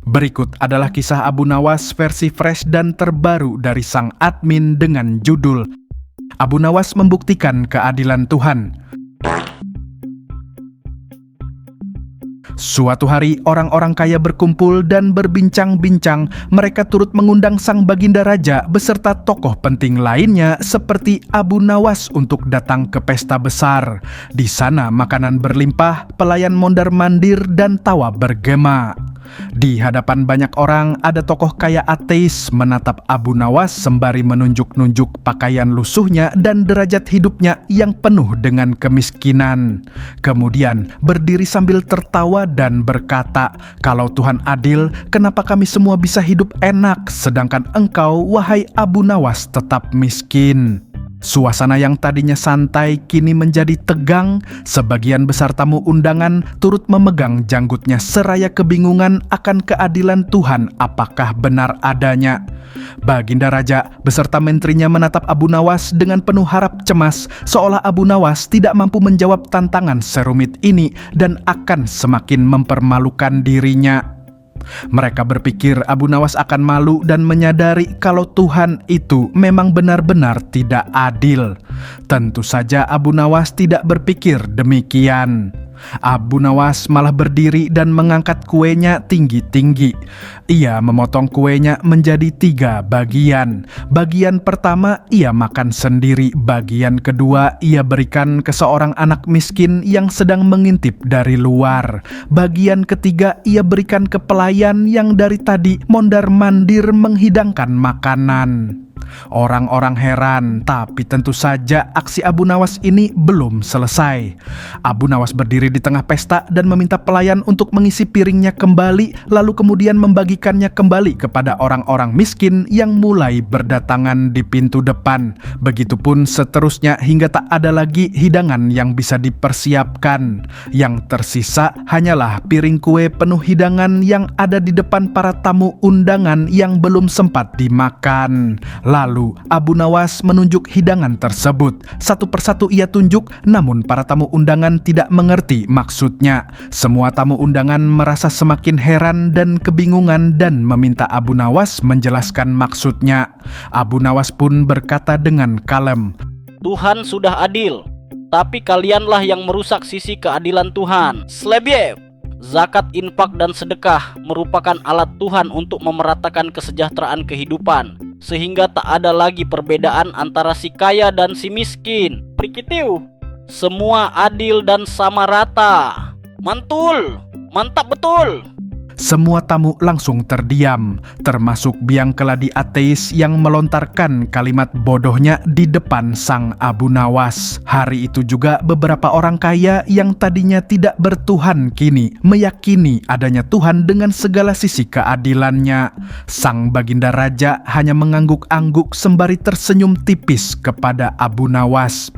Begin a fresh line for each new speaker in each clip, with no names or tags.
Berikut adalah kisah Abu Nawas versi fresh dan terbaru dari sang admin dengan judul Abu Nawas Membuktikan Keadilan Tuhan. Suatu hari, orang-orang kaya berkumpul dan berbincang-bincang. Mereka turut mengundang sang baginda raja beserta tokoh penting lainnya seperti Abu Nawas untuk datang ke pesta besar. Di sana makanan berlimpah, pelayan mondar-mandir dan tawa bergema. Di hadapan banyak orang, ada tokoh kaya ateis menatap Abu Nawas sembari menunjuk-nunjuk pakaian lusuhnya dan derajat hidupnya yang penuh dengan kemiskinan. Kemudian berdiri sambil tertawa dan berkata, "Kalau Tuhan adil, kenapa kami semua bisa hidup enak, sedangkan engkau, wahai Abu Nawas, tetap miskin?" Suasana yang tadinya santai kini menjadi tegang. Sebagian besar tamu undangan turut memegang janggutnya seraya kebingungan akan keadilan Tuhan apakah benar adanya. Baginda Raja beserta menterinya menatap Abu Nawas dengan penuh harap cemas, seolah Abu Nawas tidak mampu menjawab tantangan serumit ini dan akan semakin mempermalukan dirinya. Mereka berpikir Abu Nawas akan malu dan menyadari kalau Tuhan itu memang benar-benar tidak adil. Tentu saja Abu Nawas tidak berpikir demikian. Abu Nawas malah berdiri dan mengangkat kuenya tinggi-tinggi. Ia memotong kuenya menjadi 3 bagian. Bagian pertama ia makan sendiri, bagian kedua ia berikan ke seorang anak miskin yang sedang mengintip dari luar. Bagian ketiga ia berikan ke pelayan yang dari tadi mondar-mandir menghidangkan makanan. Orang-orang heran, tapi tentu saja aksi Abu Nawas ini belum selesai. Abu Nawas berdiri di tengah pesta dan meminta pelayan untuk mengisi piringnya kembali, lalu kemudian membagikannya kembali kepada orang-orang miskin yang mulai berdatangan di pintu depan. Begitupun seterusnya hingga tak ada lagi hidangan yang bisa dipersiapkan. Yang tersisa hanyalah piring kue penuh hidangan yang ada di depan para tamu undangan yang belum sempat dimakan. Lalu Abu Nawas menunjuk hidangan tersebut. Satu persatu ia tunjuk, namun para tamu undangan tidak mengerti maksudnya. Semua tamu undangan merasa semakin heran dan kebingungan dan meminta Abu Nawas menjelaskan maksudnya. Abu Nawas pun berkata dengan kalem,
"Tuhan sudah adil, tapi kalianlah yang merusak sisi keadilan Tuhan. Slebyev! Zakat, infak, dan sedekah merupakan alat Tuhan untuk memeratakan kesejahteraan kehidupan, sehingga tak ada lagi perbedaan antara si kaya dan si miskin. Prikitiu, semua adil dan sama rata. Mantul, mantap betul."
Semua tamu langsung terdiam, termasuk biang keladi ateis yang melontarkan kalimat bodohnya di depan sang Abu Nawas. Hari itu juga beberapa orang kaya yang tadinya tidak bertuhan kini meyakini adanya Tuhan dengan segala sisi keadilannya. Sang baginda raja hanya mengangguk-angguk sembari tersenyum tipis kepada Abu Nawas.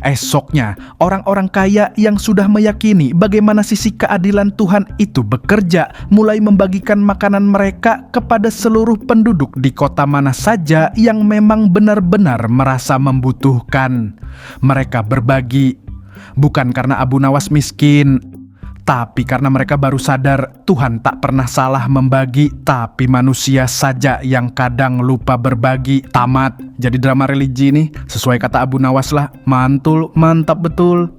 Esoknya, orang-orang kaya yang sudah meyakini bagaimana sisi keadilan Tuhan itu bekerja, mulai membagikan makanan mereka kepada seluruh penduduk di kota mana saja yang memang benar-benar merasa membutuhkan. Mereka berbagi, bukan karena Abu Nawas miskin, tapi karena mereka baru sadar Tuhan tak pernah salah membagi, tapi manusia saja yang kadang lupa berbagi. Tamat. Jadi drama religi nih, sesuai kata Abu Nawas lah, mantul, mantap betul.